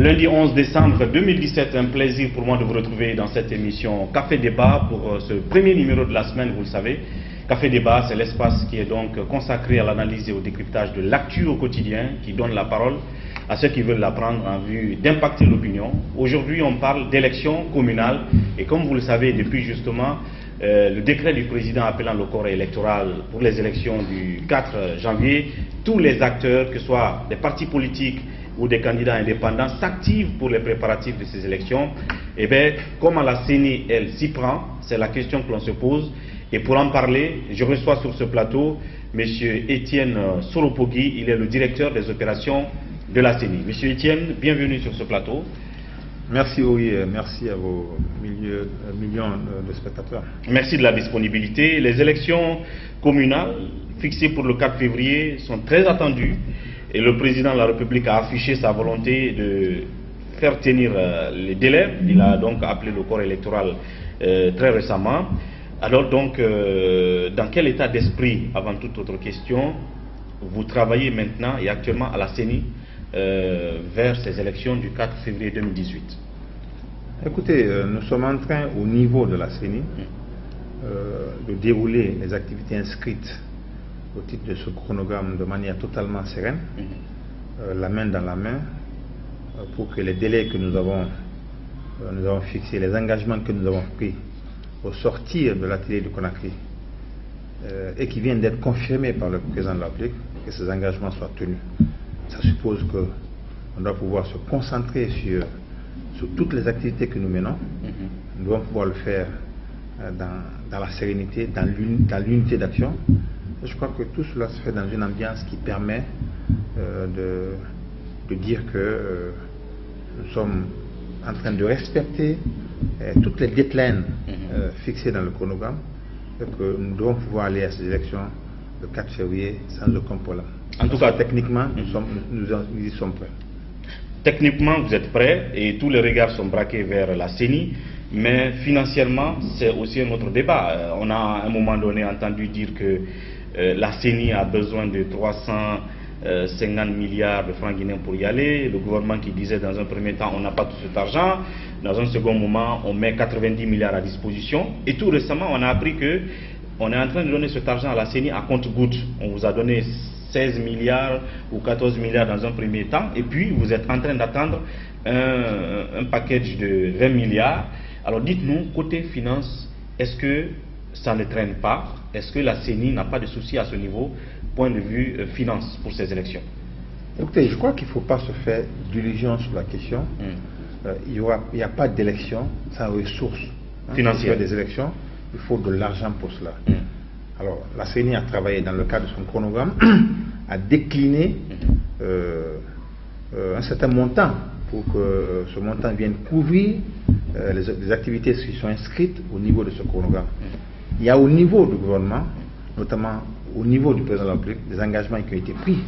Lundi 11 décembre 2017, un plaisir pour moi de vous retrouver dans cette émission Café Débat pour ce premier numéro de la semaine, vous le savez. Café Débat, c'est l'espace qui est donc consacré à l'analyse et au décryptage de l'actu au quotidien, qui donne la parole à ceux qui veulent la prendre en vue d'impacter l'opinion. Aujourd'hui, on parle d'élections communales et comme vous le savez, depuis justement le décret du président appelant le corps électoral pour les élections du 4 janvier, tous les acteurs, que ce soit des partis politiques ou des candidats indépendants, s'activent pour les préparatifs de ces élections. Et bien, comment la CENI, elle, s'y prend, c'est la question que l'on se pose. Et pour en parler, je reçois sur ce plateau M. Étienne Solopogui, il est le directeur des opérations de la CENI. M. Étienne, bienvenue sur ce plateau. Merci, oui, merci à vos millions de spectateurs. Merci de la disponibilité. Les élections communales fixées pour le 4 février sont très attendues et le président de la République a affiché sa volonté de faire tenir les délais. Il a donc appelé le corps électoral très récemment. Alors donc, dans quel état d'esprit, avant toute autre question, vous travaillez maintenant et actuellement à la CENI vers ces élections du 4 février 2018? Écoutez, nous sommes en train, au niveau de la CENI, de dérouler les activités inscrites au titre de ce chronogramme de manière totalement sereine, la main dans la main, pour que les délais que nous avons fixés, les engagements que nous avons pris au sortir de l'atelier de Conakry, et qui viennent d'être confirmés par le président de la République, que ces engagements soient tenus. Ça suppose qu'on doit pouvoir se concentrer sur toutes les activités que nous menons. Nous devons pouvoir le faire dans la sérénité, dans l'unité d'action. Je crois que tout cela se fait dans une ambiance qui permet de dire que nous sommes en train de respecter toutes les deadlines fixées dans le chronogramme et que nous devons pouvoir aller à ces élections le 4 février sans aucun problème. En tout cas, techniquement, nous y sommes prêts. Techniquement, vous êtes prêts et tous les regards sont braqués vers la CENI, mais financièrement, c'est aussi un autre débat. On a à un moment donné entendu dire que la CENI a besoin de 350 milliards de francs guinéens pour y aller. Le gouvernement qui disait dans un premier temps on n'a pas tout cet argent, dans un second moment on met 90 milliards à disposition. Et tout récemment on a appris que on est en train de donner cet argent à la CENI à compte-gouttes. On vous a donné 16 milliards ou 14 milliards dans un premier temps et puis vous êtes en train d'attendre un package de 20 milliards. Alors dites-nous, côté finance, est-ce que ça ne traîne pas? Est-ce que la CENI n'a pas de soucis à ce niveau, point de vue finance pour ces élections? Écoutez, je crois qu'il ne faut pas se faire d'illusions sur la question. Il n'y a pas d'élection sans ressources financières. Des élections, il faut de l'argent pour cela. Alors, la CENI a travaillé dans le cadre de son chronogramme à décliner un certain montant pour que ce montant vienne couvrir les activités qui sont inscrites au niveau de ce chronogramme. Il y a au niveau du gouvernement, notamment au niveau du président de la République, des engagements qui ont été pris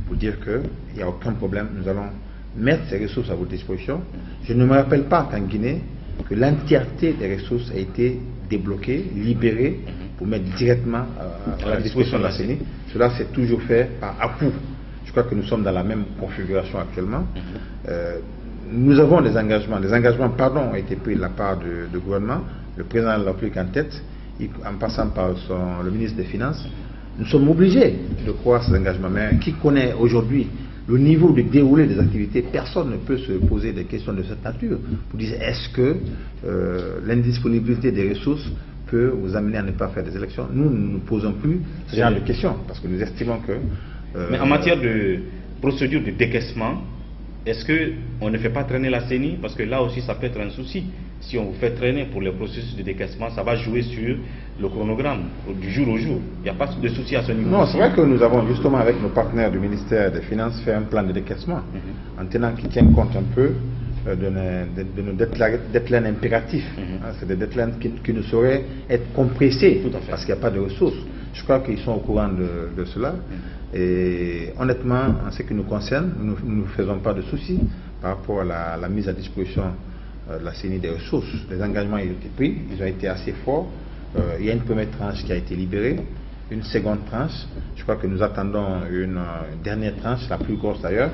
pour dire qu'il n'y a aucun problème, nous allons mettre ces ressources à votre disposition. Je ne me rappelle pas qu'en Guinée, que l'entièreté des ressources a été débloquée, libérée, pour mettre directement à la disposition de la CENI. Cela s'est toujours fait par à-coup. Je crois que nous sommes dans la même configuration actuellement. Nous avons des engagements. Des engagements, ont été pris de la part du gouvernement, le président de la République en tête, en passant par le ministre des Finances. Nous sommes obligés de croire ces engagements. Mais qui connaît aujourd'hui le niveau de déroulé des activités, personne ne peut se poser des questions de cette nature. Vous dites, est-ce que l'indisponibilité des ressources peut vous amener à ne pas faire des élections? Nous ne nous posons plus ce genre de questions, parce que nous estimons que... Mais en matière de procédure de décaissement, est-ce qu'on ne fait pas traîner la CENI? Parce que là aussi, ça peut être un souci. Si on vous fait traîner pour les processus de décaissement, ça va jouer sur le chronogramme du jour au jour. Il n'y a pas de souci à ce niveau. Non, c'est vrai que nous avons justement, avec nos partenaires du ministère des Finances, fait un plan de décaissement, en tenant qui tient compte un peu de nos deadlines impératifs. C'est des deadlines qui ne sauraient être compressés parce qu'il n'y a pas de ressources. Je crois qu'ils sont au courant de cela. Et honnêtement, en ce qui nous concerne, nous ne faisons pas de soucis par rapport à la mise à disposition de la CENI des ressources. Les engagements ont été pris, ils ont été assez forts. Il y a une première tranche qui a été libérée. une seconde tranche. Je crois que nous attendons une dernière tranche, la plus grosse d'ailleurs.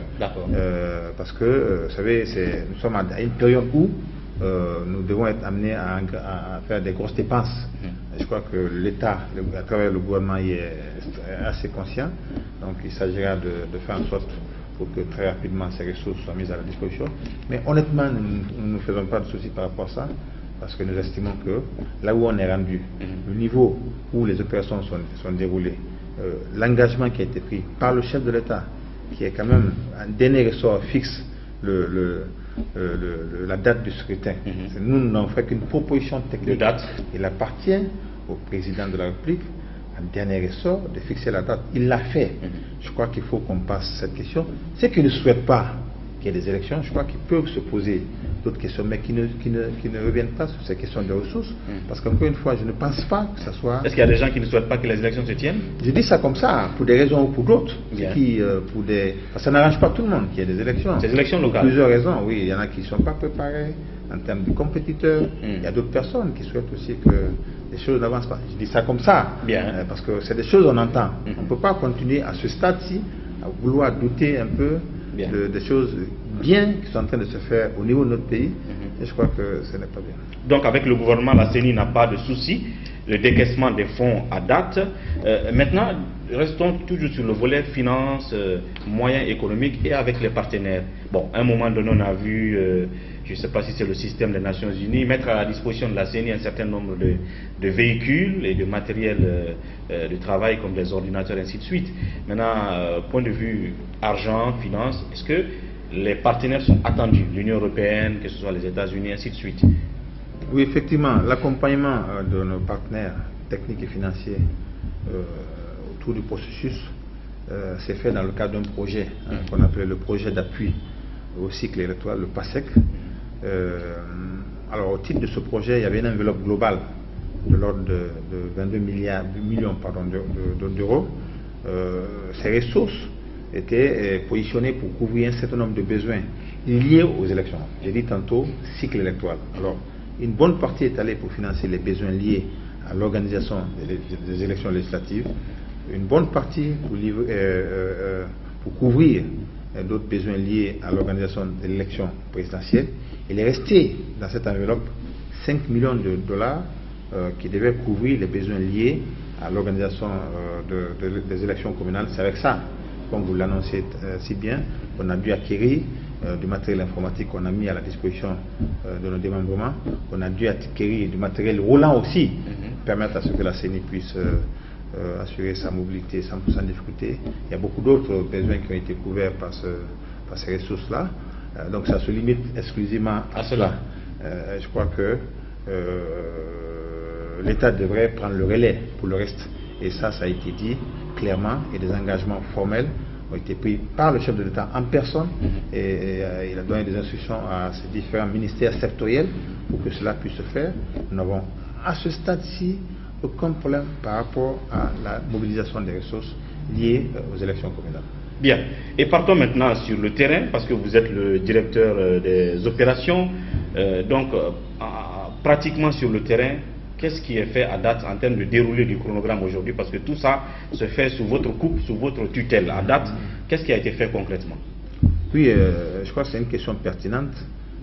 Parce que, vous savez, nous sommes à une période où nous devons être amenés à faire des grosses dépenses. Je crois que l'État, à travers le gouvernement, y est assez conscient. Donc il s'agira de faire en sorte pour que très rapidement ces ressources soient mises à la disposition. Mais honnêtement, nous ne faisons pas de soucis par rapport à ça, parce que nous estimons que là où on est rendu, le niveau où les opérations sont déroulées, l'engagement qui a été pris par le chef de l'État, qui est quand même un dernier ressort fixe la date du scrutin. Nous n'avons fait qu'une proposition technique. Il appartient au président de la République, en dernier ressort, de fixer la date. Il l'a fait. Je crois qu'il faut qu'on passe cette question. Ceux qui ne souhaitent pas qu'il y ait des élections, je crois qu'ils peuvent se poser d'autres questions, mais qui ne reviennent pas sur ces questions de ressources. Parce qu'encore une fois, je ne pense pas que ça soit... Est-ce qu'il y a des gens qui ne souhaitent pas que les élections se tiennent? Je dis ça comme ça, pour des raisons ou pour d'autres. Parce que ça n'arrange pas tout le monde qu'il y ait des élections. Des élections locales. Pour plusieurs raisons, oui. Il y en a qui ne sont pas préparés en termes de compétiteurs. Il y a d'autres personnes qui souhaitent aussi que les choses n'avancent pas. Je dis ça comme ça, parce que c'est des choses qu'on entend. On ne peut pas continuer à ce stade-ci à vouloir douter un peu des choses bien qui sont en train de se faire au niveau de notre pays, et je crois que ce n'est pas bien. Donc avec le gouvernement, la CENI n'a pas de souci, le décaissement des fonds à date. Maintenant, restons toujours sur le volet finance, moyens économiques et avec les partenaires. Bon, à un moment donné, on a vu, je ne sais pas si c'est le système des Nations Unies, mettre à la disposition de la CENI un certain nombre de véhicules et de matériel de travail comme des ordinateurs, ainsi de suite. Maintenant, point de vue argent, finance, est-ce que les partenaires sont attendus, l'Union européenne, que ce soit les États-Unis, ainsi de suite? Oui, effectivement, l'accompagnement de nos partenaires techniques et financiers autour du processus s'est fait dans le cadre d'un projet qu'on appelait le projet d'appui au cycle électoral, le PASEC. Alors, au titre de ce projet, il y avait une enveloppe globale de l'ordre de 22 millions d'euros. Ces ressources étaient positionnées pour couvrir un certain nombre de besoins liés aux élections. J'ai dit tantôt cycle électoral. Alors, une bonne partie est allée pour financer les besoins liés à l'organisation des élections législatives, une bonne partie pour couvrir d'autres besoins liés à l'organisation de l'élection présidentielle. Il est resté dans cette enveloppe 5 millions de dollars qui devaient couvrir les besoins liés à l'organisation des élections communales. C'est avec ça, comme vous l'annoncez si bien, qu'on a dû acquérir du matériel informatique qu'on a mis à la disposition de nos démembrements. On a dû acquérir du matériel roulant aussi, permettre à ce que la CENI puisse assurer sa mobilité sans difficulté. Il y a beaucoup d'autres besoins qui ont été couverts par ces ressources-là. Donc ça se limite exclusivement à cela. Je crois que l'État devrait prendre le relais pour le reste. Et ça a été dit clairement, et des engagements formels ont été pris par le chef de l'État en personne, et il a donné des instructions à ces différents ministères sectoriels pour que cela puisse se faire. Nous n'avons à ce stade-ci aucun problème par rapport à la mobilisation des ressources liées aux élections communales. Bien. Et partons maintenant sur le terrain, parce que vous êtes le directeur des opérations. Pratiquement sur le terrain, qu'est-ce qui est fait à date en termes de déroulé du chronogramme aujourd'hui? Parce que tout ça se fait sous votre coupe, sous votre tutelle. À date, qu'est-ce qui a été fait concrètement? Oui, je crois que c'est une question pertinente.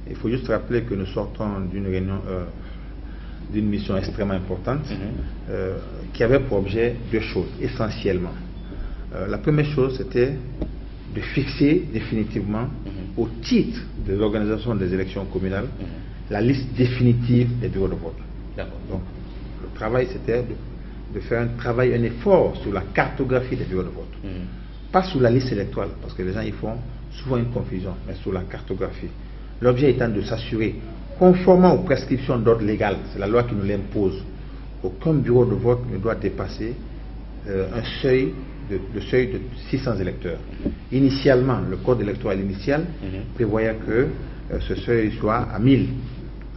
Il faut juste rappeler que nous sortons d'une réunion, d'une mission extrêmement importante qui avait pour objet deux choses, essentiellement. La première chose, c'était de fixer définitivement, au titre de l'organisation des élections communales, la liste définitive des bureaux de vote. Donc, le travail, c'était de faire un effort sur la cartographie des bureaux de vote. Pas sur la liste électorale, parce que les gens y font souvent une confusion, mais sur la cartographie. L'objet étant de s'assurer, conformément aux prescriptions d'ordre légal, c'est la loi qui nous l'impose, aucun bureau de vote ne doit dépasser un seuil de 600 électeurs. Initialement, le code électoral initial prévoyait que ce seuil soit à 1000.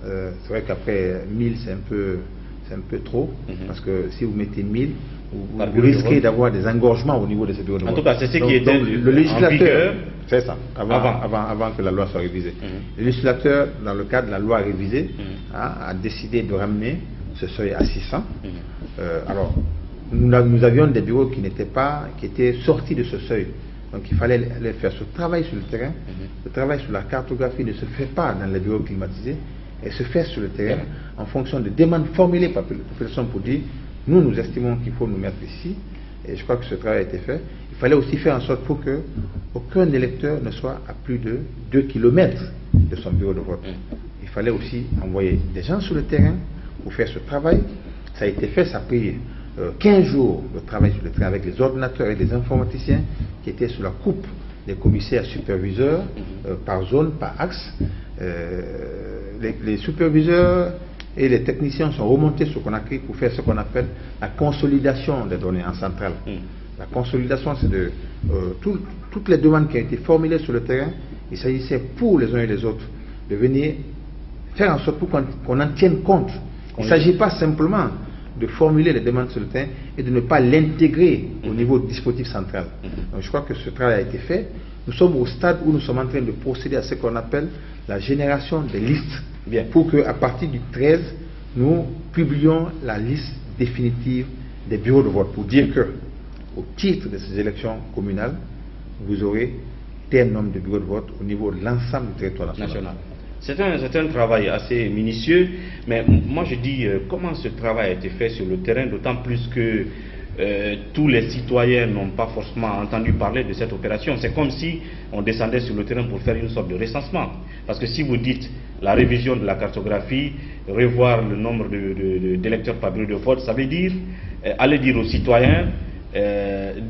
C'est vrai qu'après 1000 c'est un peu trop, parce que si vous mettez 1000, vous risquez d'avoir des engorgements au niveau de ces bureaux de vote. En tout cas, c'est ce qui était le législateur, c'est ça, avant que la loi soit révisée. Le législateur, dans le cadre de la loi révisée, a décidé de ramener ce seuil à 600. Alors, nous avions des bureaux qui étaient sortis de ce seuil. Donc il fallait les faire. Ce travail sur le terrain, le travail sur la cartographie ne se fait pas dans les bureaux climatisés, et se fait sur le terrain en fonction de demandes formulées par la population pour dire, nous estimons qu'il faut nous mettre ici, et je crois que ce travail a été fait. Il fallait aussi faire en sorte pour que aucun électeur ne soit à plus de 2 km de son bureau de vote. Il fallait aussi envoyer des gens sur le terrain pour faire ce travail. Ça a été fait, ça a pris 15 jours de travail sur le terrain avec les ordinateurs et les informaticiens qui étaient sous la coupe des commissaires superviseurs par zone, par axe. Les superviseurs et les techniciens sont remontés sur Conakry pour faire ce qu'on appelle la consolidation des données en centrale. La consolidation, c'est de toutes les demandes qui ont été formulées sur le terrain. Il s'agissait pour les uns et les autres de venir faire en sorte qu'on en tienne compte. Il ne s'agit pas simplement de formuler les demandes sur le terrain et de ne pas l'intégrer au niveau du dispositif central. Donc je crois que ce travail a été fait. Nous sommes au stade où nous sommes en train de procéder à ce qu'on appelle la génération des listes. Bien. Pour qu'à partir du 13, nous publions la liste définitive des bureaux de vote. Pour dire que, au titre de ces élections communales, vous aurez tel nombre de bureaux de vote au niveau de l'ensemble du territoire national. C'est un travail assez minutieux, mais moi je dis comment ce travail a été fait sur le terrain, d'autant plus que tous les citoyens n'ont pas forcément entendu parler de cette opération. C'est comme si on descendait sur le terrain pour faire une sorte de recensement. Parce que si vous dites la révision de la cartographie, revoir le nombre d'électeurs par bureau de vote, ça veut dire aller dire aux citoyens,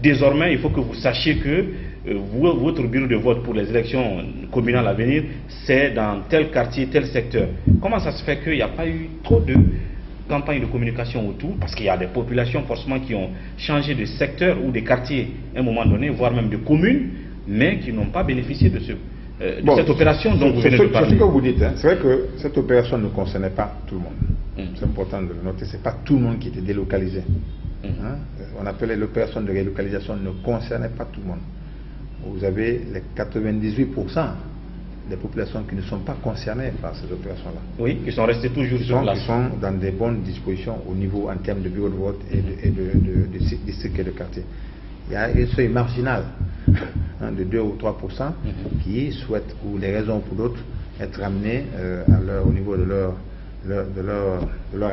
désormais il faut que vous sachiez que votre bureau de vote pour les élections communales à venir, c'est dans tel quartier, tel secteur. Comment ça se fait qu'il n'y a pas eu trop de campagne de communication autour, parce qu'il y a des populations forcément qui ont changé de secteur ou de quartier à un moment donné, voire même de communes, mais qui n'ont pas bénéficié de, cette opération dont vous venez de parler. C'est ce que vous dites, hein. C'est vrai que cette opération ne concernait pas tout le monde. C'est important de le noter, c'est pas tout le monde qui était délocalisé. Hein. On appelait l'opération de relocalisation, ne concernait pas tout le monde. Vous avez les 98% des populations qui ne sont pas concernées par ces opérations-là. Oui, qui sont restés toujours sur place. Qui sont dans des bonnes dispositions au niveau en termes de bureau de vote et de district et de quartier. Il y a un seuil marginal de 2 ou 3% qui souhaitent, pour des raisons ou pour d'autres, être amenés au niveau de leur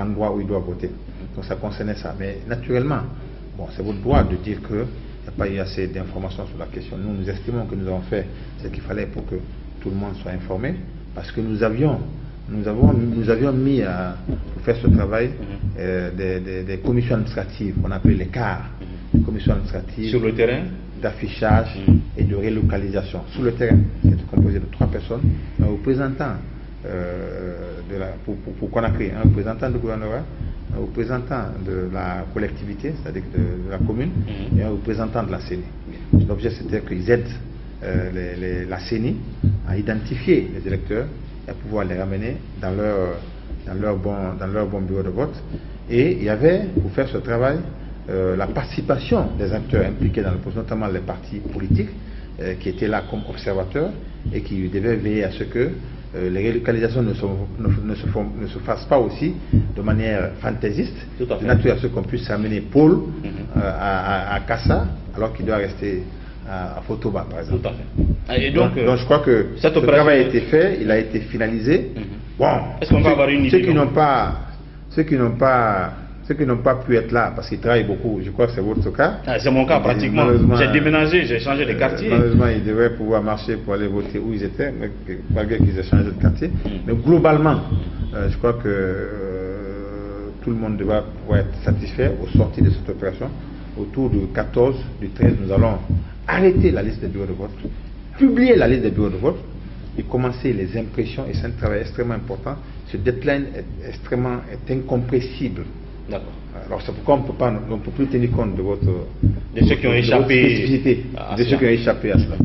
endroit où ils doivent voter. Donc ça concernait ça. Mais naturellement, bon, c'est votre droit de dire que il n'y a pas eu assez d'informations sur la question. Nous estimons que nous avons fait ce qu'il fallait pour que tout le monde soit informé, parce que nous avions mis pour faire ce travail des commissions administratives qu'on appelle les CAR, des commissions administratives sur le terrain d'affichage et de relocalisation sur le terrain. C'est composé de 3 personnes, un représentant pour Conakry, un représentant du gouvernement, un représentant de la collectivité, c'est-à-dire de la commune, et un représentant de la CENI. L'objet c'était qu'ils aident la CENI à identifier les électeurs et à pouvoir les ramener dans leur bon bureau de vote. Et il y avait, pour faire ce travail, la participation des acteurs impliqués dans le processus, notamment les partis politiques, qui étaient là comme observateurs et qui devaient veiller à ce que les relocalisations ne se fassent pas aussi de manière fantaisiste, de nature à ce qu'on puisse amener Paul à Kassa alors qu'il doit rester à Fotoba, par exemple. Tout à fait. Et donc je crois que ce travail a été fait, il a été finalisé. Bon, est-ce qu'on va avoir une idée? Ceux qui n'ont pas pu être là parce qu'ils travaillent beaucoup, je crois que c'est votre cas. C'est mon cas pratiquement. J'ai déménagé, j'ai changé de quartier. Malheureusement, ils devraient pouvoir marcher pour aller voter où ils étaient, malgré qu'ils aient changé de quartier. Mais globalement, je crois que tout le monde devra pouvoir être satisfait au sortir de cette opération. Autour du 14, du 13, nous allons arrêter la liste des bureaux de vote, publier la liste des bureaux de vote et commencer les impressions. Et c'est un travail extrêmement important. Ce deadline est incompressible. D'accord. Alors c'est pourquoi on ne peut plus tenir compte de ceux qui ont échappé à cela.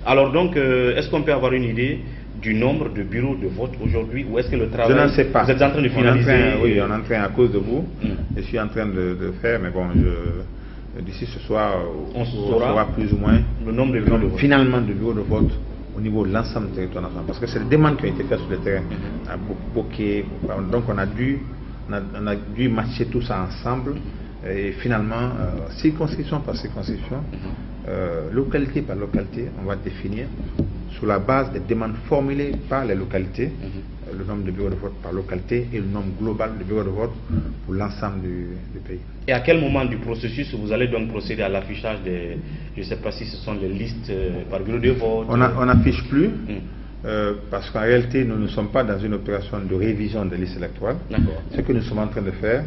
Alors donc, est-ce qu'on peut avoir une idée du nombre de bureaux de vote aujourd'hui, ou est-ce que le travail... Je n'en sais pas. Vous êtes en train de finaliser? Oui, on est en train, à cause de vous, je suis en train de faire, mais bon, d'ici ce soir, on saura plus ou moins le nombre de bureaux de vote. Finalement de bureaux de vote au niveau de l'ensemble du territoire national. Parce que c'est des demandes qui ont été faites sur le terrain. Donc on a dû matcher tout ça ensemble Et finalement, circonscription par circonscription, localité par localité, on va définir sur la base des demandes formulées par les localités, le nombre de bureaux de vote par localité et le nombre global de bureaux de vote pour l'ensemble du pays. Et à quel moment du processus vous allez donc procéder à l'affichage des, je ne sais pas si ce sont les listes par bureau de vote? On n'affiche plus. Parce qu'en réalité, nous ne sommes pas dans une opération de révision des listes électorales. Ce que nous sommes en train de faire,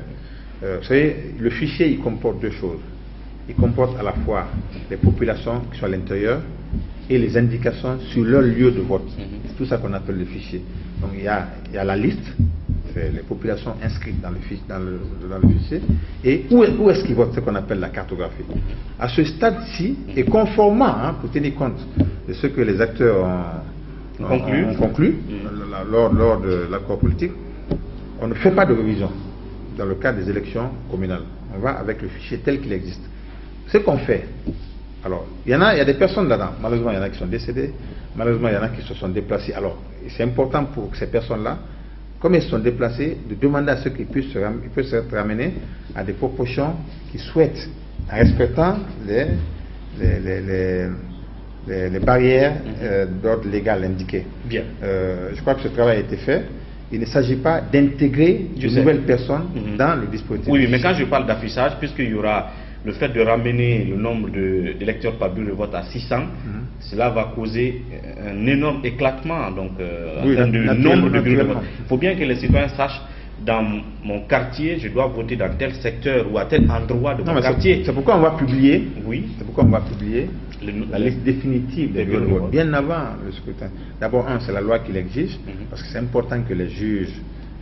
vous savez, le fichier, il comporte deux choses. Il comporte à la fois les populations qui sont à l'intérieur et les indications sur leur lieu de vote. C'est tout ça qu'on appelle le fichier. Donc il y a la liste, c'est les populations inscrites dans le fichier, et où est-ce qu'ils votent, ce qu'on appelle la cartographie. À ce stade-ci, et conformément, pour tenir compte de ce que les acteurs ont conclu lors de l'accord politique, on ne fait pas de révision dans le cadre des élections communales. On va avec le fichier tel qu'il existe. Ce qu'on fait, alors, il y a des personnes là-dedans, malheureusement il y en a qui sont décédées, malheureusement il y en a qui se sont déplacés. Alors, c'est important pour ces personnes-là, comme elles sont déplacées, de demander à ceux qui puissent être ramenés à des proportions qu'ils souhaitent, en respectant les barrières d'ordre légal indiquées. Bien. Je crois que ce travail a été fait. Il ne s'agit pas d'intégrer de nouvelles personnes dans le dispositif. Oui, mais quand je parle d'affichage, puisqu'il y aura le fait de ramener le nombre d'électeurs par bureau de vote à 600, cela va causer un énorme éclatement donc, en termes de nombre de bureaux de vote. Il faut bien que les citoyens sachent, dans mon quartier, je dois voter dans tel secteur ou à tel endroit de mon quartier. C'est pourquoi on va publier, la liste définitive des bureaux de vote bien avant le scrutin. D'abord, c'est la loi qui l'exige, parce que c'est important que les juges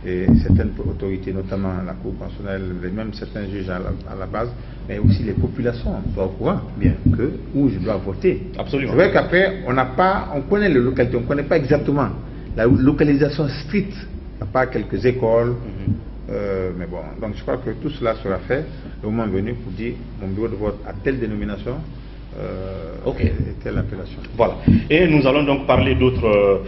et certaines autorités, notamment la Cour constitutionnelle, même certains juges à la base, mais aussi les populations soient au courant où je dois voter. Absolument. C'est vrai qu'après, on connaît les localités, on ne connaît pas exactement la localisation stricte, à part quelques écoles, mais bon, donc je crois que tout cela sera fait le moment venu pour dire mon bureau de vote à telle dénomination, et telle appellation. Voilà. Et nous allons donc parler d'autres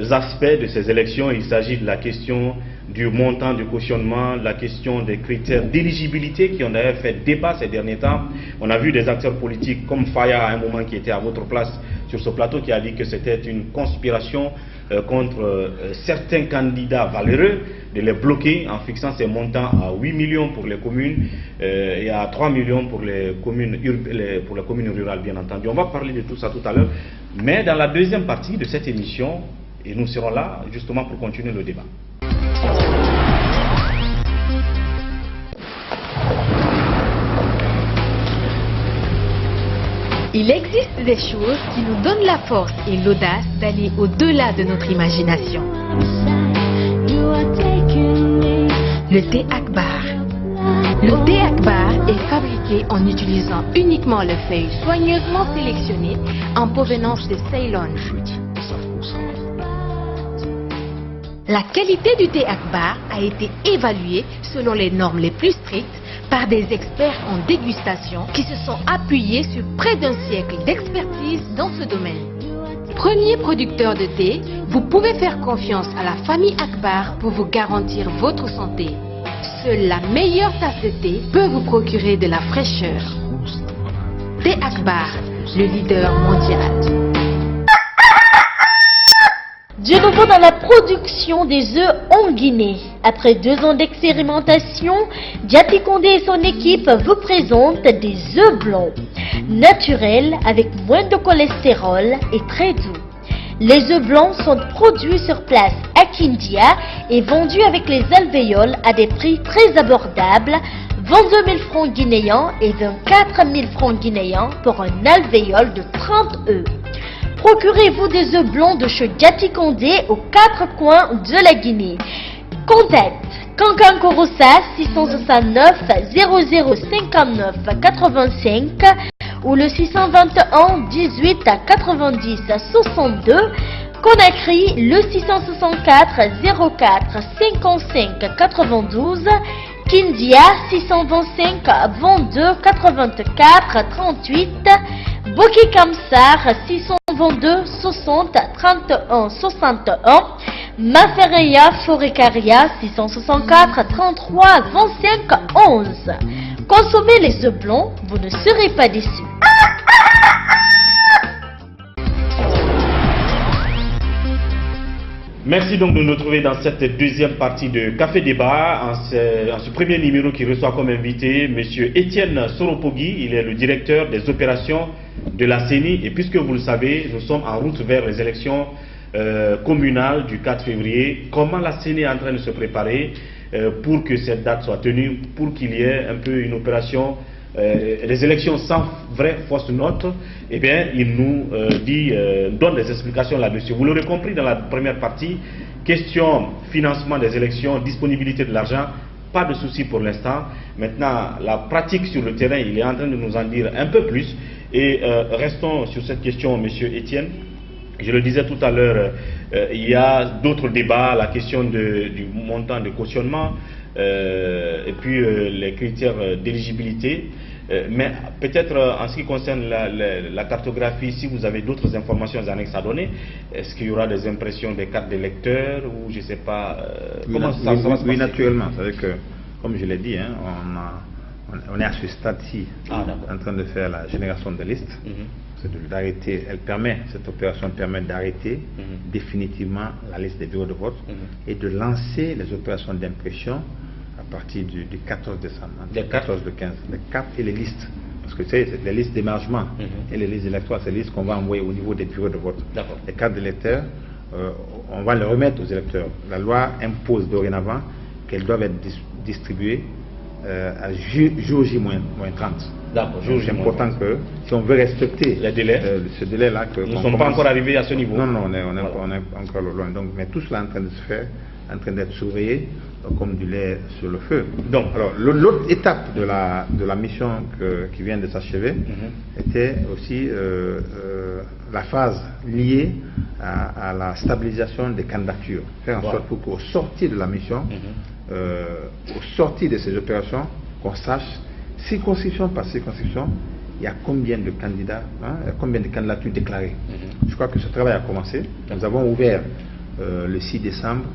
aspects de ces élections. Il s'agit de la question du montant du cautionnement, la question des critères d'éligibilité qui ont d'ailleurs fait débat ces derniers temps. On a vu des acteurs politiques comme Faya à un moment qui était à votre place sur ce plateau qui a dit que c'était une conspiration contre certains candidats valeureux, de les bloquer en fixant ces montants à 8 millions pour les communes et à 3 millions pour les communes rurales, bien entendu. On va parler de tout ça tout à l'heure, mais dans la deuxième partie de cette émission, et nous serons là justement pour continuer le débat. Il existe des choses qui nous donnent la force et l'audace d'aller au-delà de notre imagination. Le thé Akbar. Le thé Akbar est fabriqué en utilisant uniquement les feuilles soigneusement sélectionnées en provenance de Ceylon. La qualité du thé Akbar a été évaluée selon les normes les plus strictes par des experts en dégustation qui se sont appuyés sur près d'un siècle d'expertise dans ce domaine. Premier producteur de thé, vous pouvez faire confiance à la famille Akbar pour vous garantir votre santé. Seule la meilleure tasse de thé peut vous procurer de la fraîcheur. Thé Akbar, le leader mondial. De nouveau dans la production des œufs en Guinée. Après 2 ans d'expérimentation, Diaty Condé et son équipe vous présentent des œufs blancs, naturels avec moins de cholestérol et très doux. Les œufs blancs sont produits sur place à Kindia et vendus avec les alvéoles à des prix très abordables, 22 000 francs guinéens et 24 000 francs guinéens pour un alvéole de 30 œufs. Procurez-vous des œufs blancs de chez Diaty Condé aux 4 coins de la Guinée. Contact Kankan Korosa 669 0059 85 ou le 621 18 90 62. Conakry le 664 04 55 92. Kindia 625 22 84 38. Boki Kamsar 622 60 31 61. Mafereya Forecaria 664 33 25 11. Consommez les œufs blancs, vous ne serez pas déçus. Merci donc de nous retrouver dans cette deuxième partie de Café Débat, en ce premier numéro qui reçoit comme invité M. Étienne Soropogui. Il est le directeur des opérations de la CENI. Et puisque vous le savez, nous sommes en route vers les élections communales du 4 février. Comment la CENI est en train de se préparer pour que cette date soit tenue, pour qu'il y ait un peu une opération, les élections sans vraie fausse note? Eh bien, il nous donne des explications là-dessus. Vous l'aurez compris dans la première partie, question financement des élections, disponibilité de l'argent, pas de souci pour l'instant. Maintenant, la pratique sur le terrain, il est en train de nous en dire un peu plus. Et restons sur cette question, Monsieur Étienne. Je le disais tout à l'heure, il y a d'autres débats, la question du montant de cautionnement, et puis les critères d'éligibilité. Mais peut-être en ce qui concerne la cartographie, si vous avez d'autres informations annexes à donner, est-ce qu'il y aura des impressions des cartes d'électeurs ou je ne sais pas comment ça va se passer? Oui, naturellement. C'est vrai que, comme je l'ai dit, hein, on est à ce stade-ci en train de faire la génération de listes. D'arrêter, cette opération permet d'arrêter définitivement la liste des bureaux de vote et de lancer les opérations d'impression à partir du 14 décembre, du 14 de 15, les cartes et les listes. Parce que c'est les listes d'émargement et les listes électorales, c'est les listes qu'on va envoyer au niveau des bureaux de vote. Les cartes d'électeurs, on va les remettre aux électeurs. La loi impose dorénavant qu'elles doivent être distribuées à jour J-30. C'est important que si on veut respecter les délais, ce délai-là, que nous ne sommes pas encore arrivés à ce niveau. Non, on est encore loin. Donc, mais tout cela est en train de se faire, en train d'être surveillé comme du lait sur le feu. Donc, alors, l'autre étape de la mission qui vient de s'achever était aussi la phase liée à la stabilisation des candidatures. Faire en sorte qu'au sortir de la mission, au sortir de ces opérations, qu'on sache circonscription par circonscription, il y a combien de candidats, combien de candidatures déclarées. Je crois que ce travail a commencé. Nous avons ouvert le 6 décembre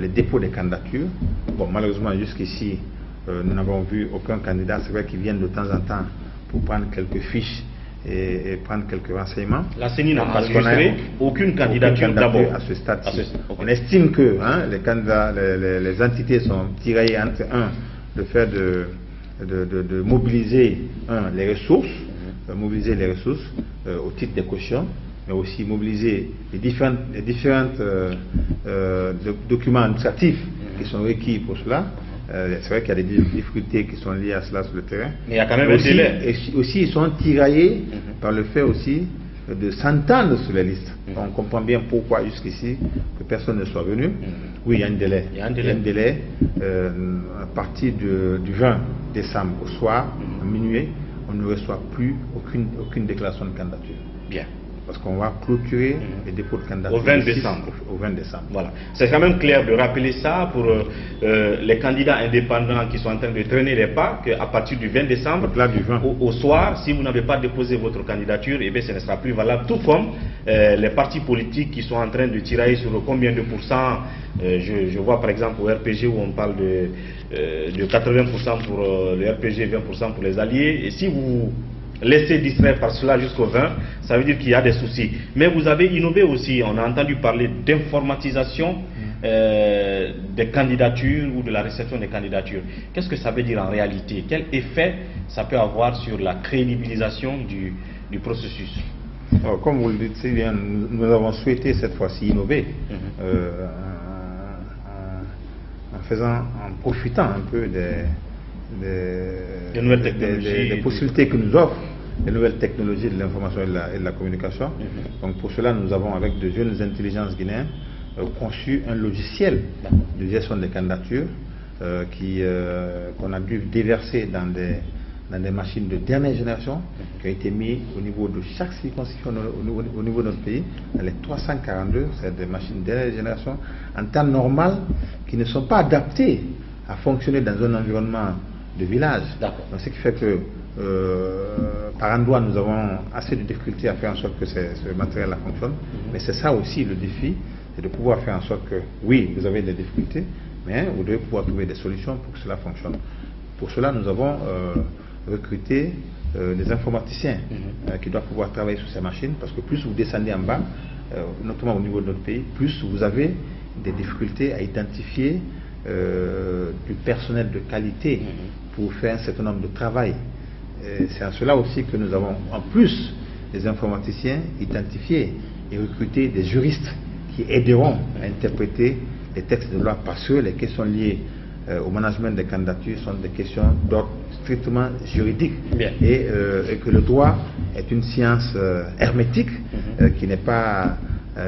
les dépôts des candidatures. Bon, malheureusement, jusqu'ici, nous n'avons vu aucun candidat. C'est vrai qu'ils viennent de temps en temps pour prendre quelques fiches et prendre quelques renseignements. La CENI n'a enregistré aucune candidature d'abord à ce stade-ci. On estime que les candidats, les entités sont tiraillées entre le fait de mobiliser les ressources, au titre des cautions, mais aussi mobiliser les différents documents administratifs qui sont requis pour cela. C'est vrai qu'il y a des difficultés qui sont liées à cela sur le terrain. Mais il y a quand même un délai. Et aussi, ils sont tiraillés par le fait aussi de s'entendre sur les listes. On comprend bien pourquoi jusqu'ici que personne ne soit venu. Oui, il y a un délai. Il y a un délai à partir du 20 décembre au soir, à minuit, on ne reçoit plus aucune déclaration de candidature. Bien. Parce qu'on va clôturer les dépôts de candidature au 20 décembre. Au 20 décembre. Voilà. C'est quand même clair de rappeler ça pour les candidats indépendants qui sont en train de traîner les pas, qu'à partir du 20 décembre, là, du 20. Au soir, si vous n'avez pas déposé votre candidature, eh bien, ce ne sera plus valable. Tout comme les partis politiques qui sont en train de tirailler sur combien de pourcents. Je vois par exemple au RPG où on parle de 80% pour le RPG, 20% pour les alliés. Et si vous laissez distraire par cela jusqu'au 20, ça veut dire qu'il y a des soucis. Mais vous avez innové aussi, on a entendu parler d'informatisation des candidatures ou de la réception des candidatures. Qu'est-ce que ça veut dire en réalité? Quel effet ça peut avoir sur la crédibilisation du processus? Alors, comme vous le dites si bien, nous avons souhaité cette fois-ci innover en profitant un peu des nouvelles technologies, des possibilités que nous offrent les nouvelles technologies de l'information et de la communication. Donc pour cela, nous avons avec de jeunes intelligences guinéennes conçu un logiciel de gestion des candidatures qu'on a dû déverser dans des machines de dernière génération qui ont été mis au niveau de chaque circonscription au niveau de notre pays, dans les 342, c'est des machines de dernière génération en temps normal qui ne sont pas adaptées à fonctionner dans un environnement de village. Donc, ce qui fait que par endroit nous avons assez de difficultés à faire en sorte que ce matériel-là fonctionne. Mais c'est ça aussi le défi, c'est de pouvoir faire en sorte que, oui, vous avez des difficultés, mais vous devez pouvoir trouver des solutions pour que cela fonctionne. Pour cela, nous avons recruté des informaticiens qui doivent pouvoir travailler sur ces machines, parce que plus vous descendez en bas, notamment au niveau de notre pays, plus vous avez des difficultés à identifier du personnel de qualité pour faire un certain nombre de travail. C'est en cela aussi que nous avons, en plus des informaticiens, identifié et recruté des juristes qui aideront à interpréter les textes de loi, parce que les questions liées au management des candidatures sont des questions d'ordre strictement juridique, et que le droit est une science hermétique qui n'est pas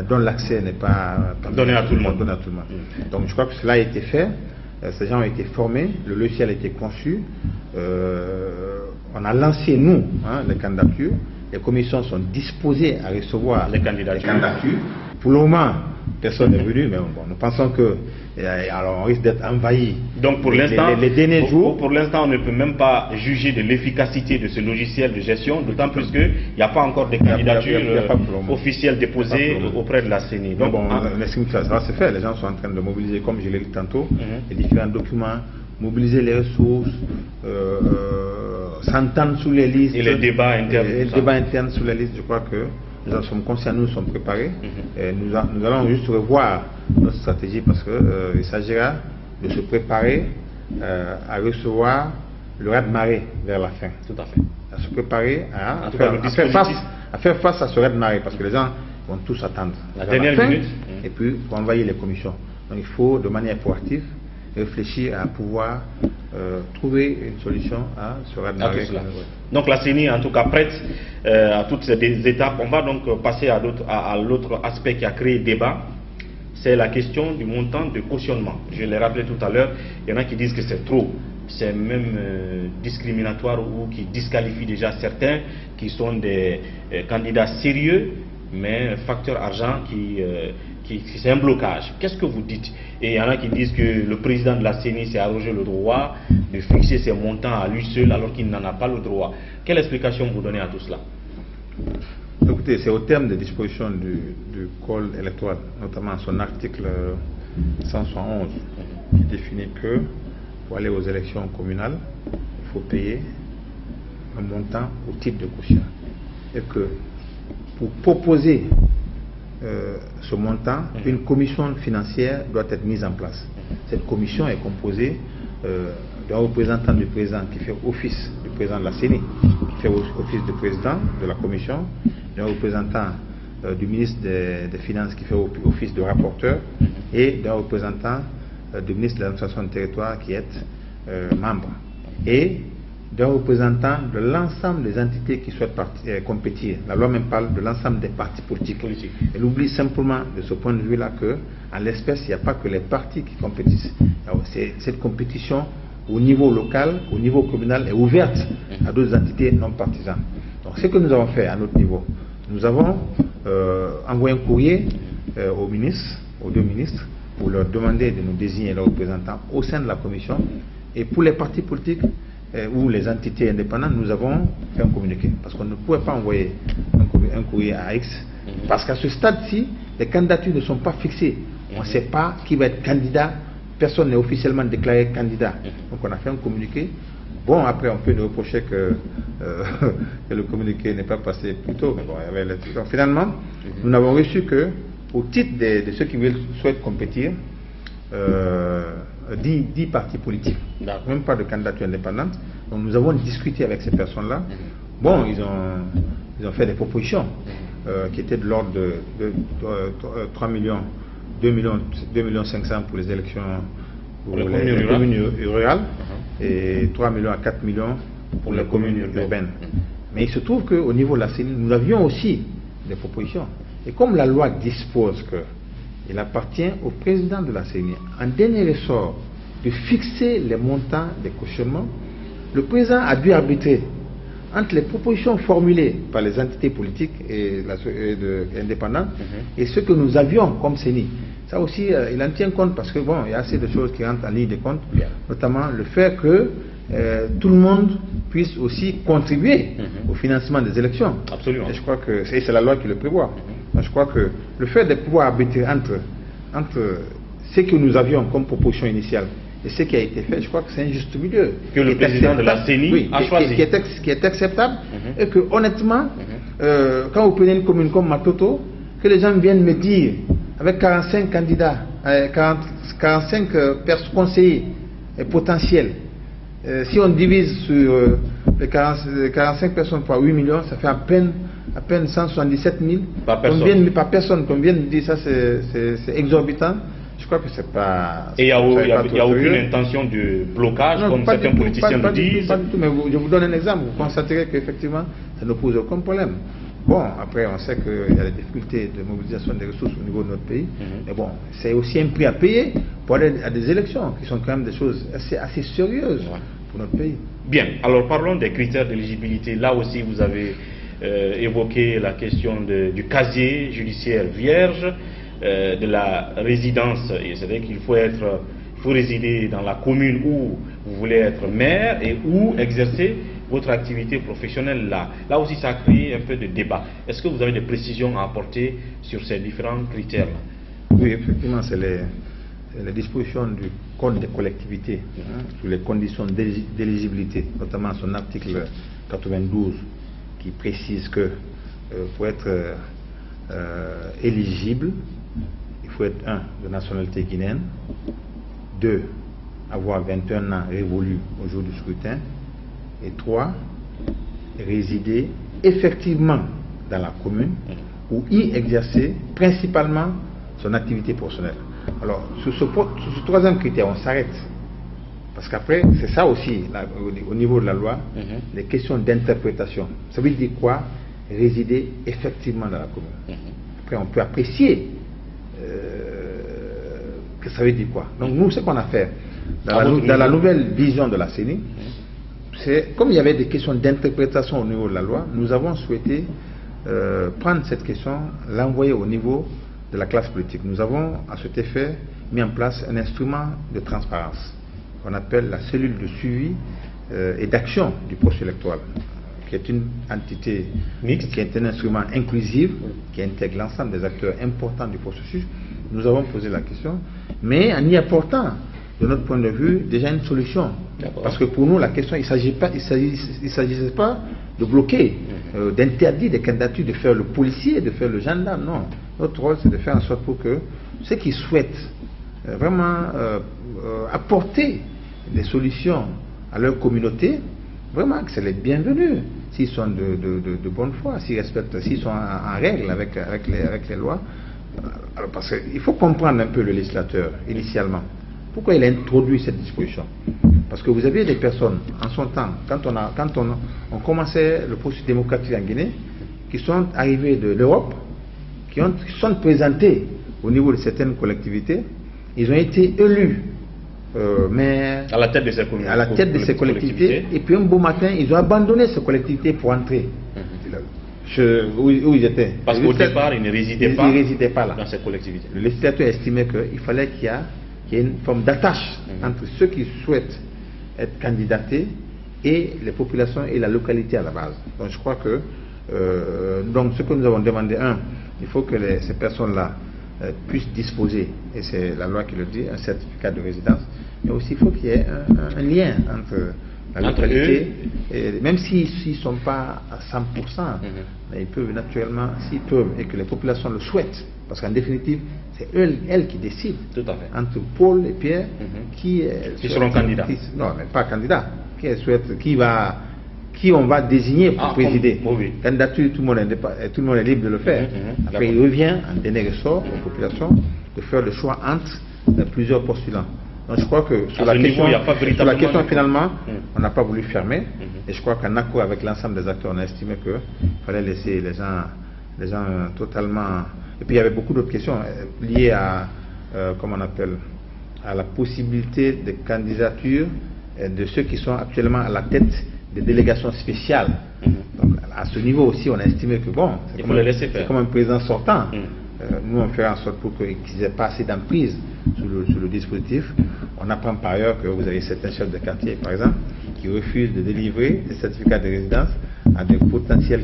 dont l'accès n'est pas donné à tout le monde. Donc je crois que cela a été fait, ces gens ont été formés, le logiciel a été conçu, on a lancé nous les candidatures, les commissions sont disposées à recevoir les candidatures. Pour le moment, personne n'est venu, mais bon, nous pensons que alors on risque d'être envahi. Donc pour l'instant, les derniers jours, pour l'instant, on ne peut même pas juger de l'efficacité de ce logiciel de gestion, d'autant plus qu'il n'y a pas encore de candidatures officielles déposées auprès de la CENI. Donc bon, ça va se faire. Les gens sont en train de mobiliser, comme je l'ai dit tantôt, les différents documents, mobiliser les ressources, s'entendre sur les listes. Et les débats internes. Les débats internes sur les listes, je crois que nous en sommes conscients, nous sommes préparés. Et nous allons juste revoir notre stratégie, parce qu'il s'agira de se préparer à recevoir le raz-de-marée vers la fin. Tout à fait. À se préparer à faire face à ce raz-de-marée, parce que les gens vont tous attendre la dernière minute. Et puis pour envahir les commissions. Donc il faut de manière proactive réfléchir à pouvoir trouver une solution à ce raz-de-marée. Donc la CENI en tout cas prête à toutes ces étapes. On va donc passer à l'autre aspect qui a créé débat. C'est la question du montant de cautionnement. Je l'ai rappelé tout à l'heure, il y en a qui disent que c'est trop. C'est même discriminatoire, ou qui disqualifie déjà certains qui sont des candidats sérieux, mais facteur argent c'est un blocage. Qu'est-ce que vous dites? Et il y en a qui disent que le président de la CENI s'est arrogé le droit de fixer ses montants à lui seul alors qu'il n'en a pas le droit. Quelle explication vous donnez à tout cela? Écoutez, c'est au terme des dispositions du code électoral, notamment son article 171, qui définit que pour aller aux élections communales, il faut payer un montant au titre de caution. Et que pour proposer ce montant, une commission financière doit être mise en place. Cette commission est composée d'un représentant du président qui fait office du président de la CENI, qui fait office de président de la commission, d'un représentant du ministre des Finances qui fait office de rapporteur, et d'un représentant du ministre de l'administration du territoire qui est membre, et d'un représentant de l'ensemble des entités qui souhaitent compétir. La loi même parle de l'ensemble des partis politiques. Elle oublie simplement de ce point de vue-là que, en l'espèce, il n'y a pas que les partis qui compétissent. Cette compétition au niveau local, au niveau communal, est ouverte à d'autres entités non partisanes. Donc ce que nous avons fait à notre niveau, nous avons envoyé un courrier aux ministres, aux deux ministres, pour leur demander de nous désigner leurs représentants au sein de la commission. Et pour les partis politiques ou les entités indépendantes, nous avons fait un communiqué, parce qu'on ne pouvait pas envoyer un courrier à X, parce qu'à ce stade-ci, les candidatures ne sont pas fixées. On ne sait pas qui va être candidat, personne n'est officiellement déclaré candidat. Donc on a fait un communiqué. Bon, après on peut nous reprocher que le communiqué n'est pas passé plus tôt, mais bon, il y avait donc, finalement, nous n'avons reçu que, au titre de ceux qui souhaitent compétir, 10 partis politiques, même pas de candidature indépendante. Donc nous avons discuté avec ces personnes-là. Bon, ils ont fait des propositions qui étaient de l'ordre de 3 millions, 2 millions 500 pour les élections pour les communes rurales, et 3 millions à 4 millions pour les communes urbaines. Mais il se trouve qu'au niveau de la CENI, nous avions aussi des propositions. Et comme la loi dispose que il appartient au président de la CENI, en dernier ressort, de fixer les montants des cautionnements, le président a dû arbitrer entre les propositions formulées par les entités politiques et indépendantes et ce que nous avions comme CENI. Ça aussi, il en tient compte, parce que bon, il y a assez de choses qui rentrent en ligne de compte, notamment le fait que tout le monde puisse aussi contribuer au financement des élections. Absolument. Et je crois que c'est la loi qui le prévoit. Je crois que le fait de pouvoir arbitrer entre ce que nous avions comme proposition initiale Et ce qui a été fait, je crois que c'est un juste milieu. Que le président de la CENI a choisi. Qui est acceptable. Et que honnêtement, quand vous prenez une commune comme Matoto, que les gens viennent me dire, avec 45 candidats, 45 conseillers potentiels, si on divise sur les 45 personnes fois 8 millions, ça fait à peine 177 000 par personne. Par personne. Combien de dire ça, c'est exorbitant. Je crois que c'est pas. Et il n'y a aucune intention de blocage, non, comme certains politiciens le disent. Pas du tout, mais je vous donne un exemple. Vous constaterez qu'effectivement, ça ne pose aucun problème. Bon, après, on sait qu'il y a des difficultés de mobilisation des ressources au niveau de notre pays. Mais bon, c'est aussi un prix à payer pour aller à des élections, qui sont quand même des choses assez sérieuses pour notre pays. Bien, alors parlons des critères d'éligibilité. Là aussi, vous avez évoqué la question du casier judiciaire vierge, de la résidence. C'est-à-dire qu'il faut résider dans la commune où vous voulez être maire et où exercer votre activité professionnelle là. Là aussi, ça a créé un peu de débat. Est-ce que vous avez des précisions à apporter sur ces différents critères-là? Oui, effectivement, c'est les dispositions du Code des collectivités sur les conditions d'éligibilité, notamment son article 92 qui précise que pour être éligible, il faut être 1. de nationalité guinéenne, 2. avoir 21 ans révolus au jour du scrutin, et 3. résider effectivement dans la commune ou y exercer principalement son activité professionnelle. Alors, sur ce troisième critère, on s'arrête. Parce qu'après, c'est ça aussi, là, au niveau de la loi, les questions d'interprétation. Ça veut dire quoi? Résider effectivement dans la commune. Après, on peut apprécier que ça veut dire quoi. Donc, nous, ce qu'on a fait, dans la nouvelle vision de la CENI, c'est, comme il y avait des questions d'interprétation au niveau de la loi, nous avons souhaité prendre cette question, l'envoyer au niveau de la classe politique. Nous avons, à cet effet, mis en place un instrument de transparence qu'on appelle la cellule de suivi et d'action du processus électoral, qui est une entité mixte, qui est un instrument inclusif, qui intègre l'ensemble des acteurs importants du processus. Nous avons posé la question, mais en y apportant, de notre point de vue, déjà une solution. Parce que pour nous, la question, il ne s'agissait pas de bloquer, d'interdire des candidatures, de faire le policier, de faire le gendarme. Non. Notre rôle, c'est de faire en sorte pour que ceux qui souhaitent vraiment apporter des solutions à leur communauté, vraiment que c'est les bienvenus. S'ils sont de bonne foi, s'ils respectent, s'ils sont en règle avec les lois. Alors, parce qu'il faut comprendre un peu le législateur, initialement. Pourquoi il a introduit cette disposition? Parce que vous aviez des personnes, en son temps, quand on commençait le processus démocratique en Guinée, qui sont arrivés de l'Europe, qui sont présentés au niveau de certaines collectivités, ils ont été élus maires, à la tête de ces collectivités, et puis un beau matin, ils ont abandonné ces collectivités pour entrer. Où ils étaient. Parce qu'au départ, ils ne résidaient pas là. Dans ces collectivités. Le législateur estimait qu'il fallait qu'il y ait une forme d'attache entre ceux qui souhaitent être candidatés et les populations et la localité à la base. Donc je crois que donc ce que nous avons demandé, il faut que ces personnes-là puissent disposer, et c'est la loi qui le dit, un certificat de résidence, mais aussi il faut qu'il y ait un lien entre la localité, et même s'ils ne sont pas à 100%, mais ils peuvent naturellement, s'ils peuvent, et que les populations le souhaitent, parce qu'en définitive, c'est elles qui décident. Tout à fait. Entre Paul et Pierre, qui seront candidats. Non, mais pas candidats. Qui on va désigner pour présider. Candidature, tout le monde est libre de le faire. Après, il revient en dernier ressort aux populations de faire le choix entre plusieurs postulants. Donc je crois que sur la question finalement, on n'a pas voulu fermer. Et je crois qu'en accord avec l'ensemble des acteurs, on a estimé qu'il fallait laisser les gens totalement. Et puis il y avait beaucoup d'autres questions liées à, comment on appelle, à la possibilité de candidature de ceux qui sont actuellement à la tête des délégations spéciales. Donc, à ce niveau aussi, on a estimé que bon, c'est comme un président sortant. Nous, on fait en sorte pour qu'ils n'aient pas assez d'emprise sur le dispositif. On apprend par ailleurs que vous avez certains chefs de quartier, par exemple, qui refusent de délivrer des certificats de résidence à des potentiels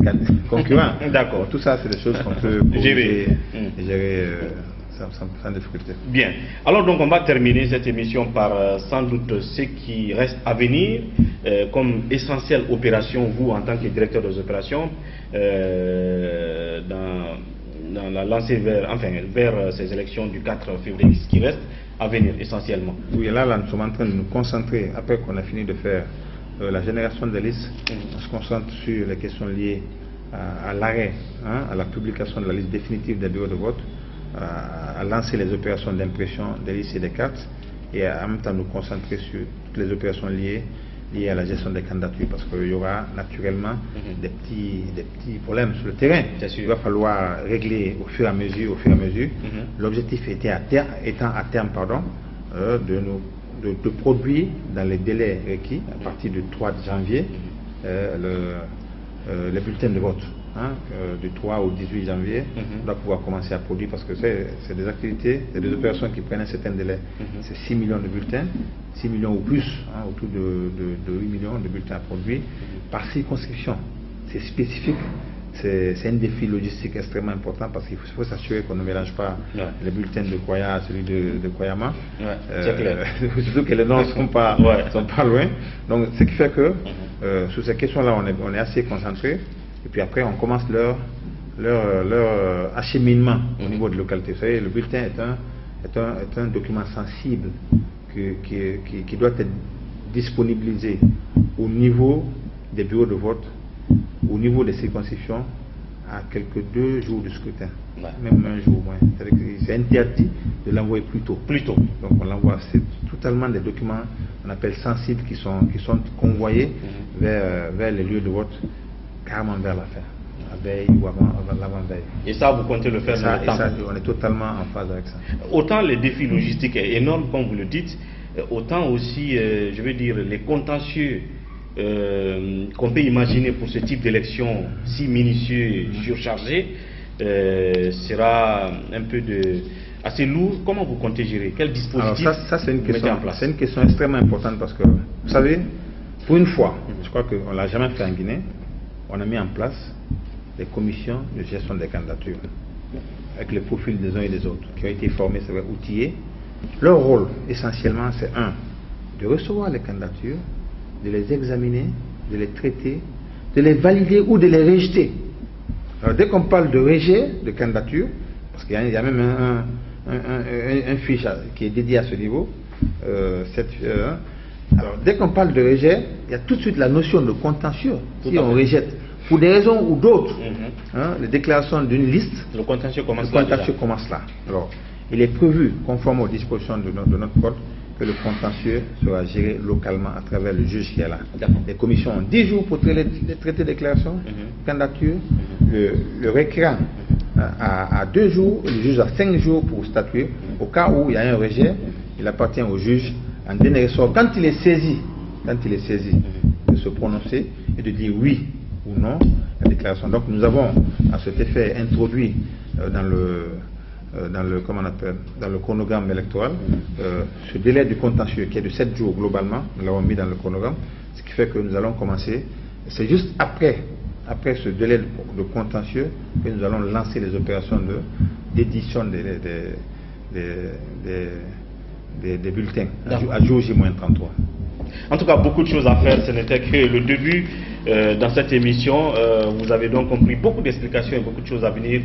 concurrents. D'accord. Tout ça, c'est des choses qu'on peut gérer sans difficulté. Bien. Alors donc on va terminer cette émission par sans doute ce qui reste à venir comme essentielle opération, vous en tant que directeur des opérations, dans la lancée vers ces élections du 4 février, ce qui reste à venir essentiellement. Oui, là nous sommes en train de nous concentrer, après qu'on a fini de faire la génération des listes, on se concentre sur les questions liées à l'arrêt, à la publication de la liste définitive des bureaux de vote, à lancer les opérations d'impression des listes et des cartes, et en même temps nous concentrer sur toutes les opérations liées à la gestion des candidatures, parce qu'il y aura naturellement des petits problèmes sur le terrain. Il va falloir régler au fur et à mesure. L'objectif étant à terme de produire dans les délais requis, à partir du 3 janvier, les bulletins de vote. Du 3 au 18 janvier, on doit pouvoir commencer à produire, parce que c'est des activités, c'est des opérations qui prennent un certain délai. C'est 6 millions de bulletins, 6 millions ou plus, autour de 8 millions de bulletins à produire par circonscription. C'est spécifique, c'est un défi logistique extrêmement important, parce qu'il faut s'assurer qu'on ne mélange pas les bulletins de Koya à celui de Koyama. Surtout que les noms ne sont pas loin. Donc ce qui fait que sur ces questions-là, on est assez concentré. Et puis après, on commence leur acheminement au niveau de localité. Vous savez, le bulletin est un document sensible qui doit être disponibilisé au niveau des bureaux de vote, au niveau des circonscriptions, à quelques 2 jours du scrutin, même un jour moins. C'est interdit de l'envoyer plus tôt. Donc on l'envoie, c'est totalement des documents qu'on appelle sensibles qui sont convoyés vers les lieux de vote, carrément vers la fin, la veille ou avant l'avant-veille. Et ça, vous comptez le faire dans le temps? On est totalement en phase avec ça. Autant les défis logistiques est énorme, comme vous le dites, autant aussi, je veux dire, les contentieux qu'on peut imaginer pour ce type d'élection si minutieux et surchargé sera un peu assez lourd. Comment vous comptez gérer? Quel dispositif? Alors ça c'est une question, c'est une question extrêmement importante, parce que vous savez, pour une fois, je crois qu'on ne l'a jamais fait en Guinée, on a mis en place des commissions de gestion des candidatures avec les profils des uns et des autres qui ont été formés, c'est vrai, outillés. Leur rôle essentiellement, c'est de recevoir les candidatures, de les examiner, de les traiter, de les valider ou de les rejeter. Alors dès qu'on parle de rejet de candidature, parce qu'il y a même un fiche qui est dédié à ce niveau, alors dès qu'on parle de rejet, il y a tout de suite la notion de contentieux. Si on rejette pour des raisons ou d'autres, les déclarations d'une liste, le contentieux commence là. Alors il est prévu, conforme aux dispositions de notre code, que le contentieux sera géré localement à travers le juge qui est là. Les commissions ont 10 jours pour traiter les déclarations, candidature, le récréant à 2 jours, le juge a 5 jours pour statuer. Au cas où il y a un rejet, il appartient au juge en dernier ressort, quand il est saisi de se prononcer et de dire oui ou non à la déclaration. Donc nous avons à cet effet introduit dans le chronogramme électoral ce délai de contentieux qui est de 7 jours globalement. Nous l'avons mis dans le chronogramme, ce qui fait que nous allons commencer. C'est juste après ce délai de contentieux que nous allons lancer les opérations d'édition des bulletins à jour J-33. En tout cas, beaucoup de choses à faire. Ce n'était que le début dans cette émission. Vous avez donc compris beaucoup d'explications et beaucoup de choses à venir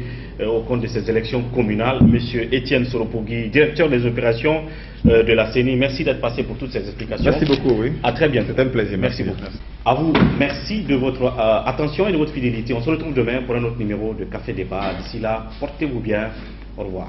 au compte de ces élections communales. Monsieur Étienne Soropogui, directeur des opérations de la CENI, merci d'être passé pour toutes ces explications. Merci beaucoup, oui. À très bientôt. C'était un plaisir. Merci beaucoup. À vous, merci de votre attention et de votre fidélité. On se retrouve demain pour un autre numéro de Café Débat. D'ici là, portez-vous bien. Au revoir.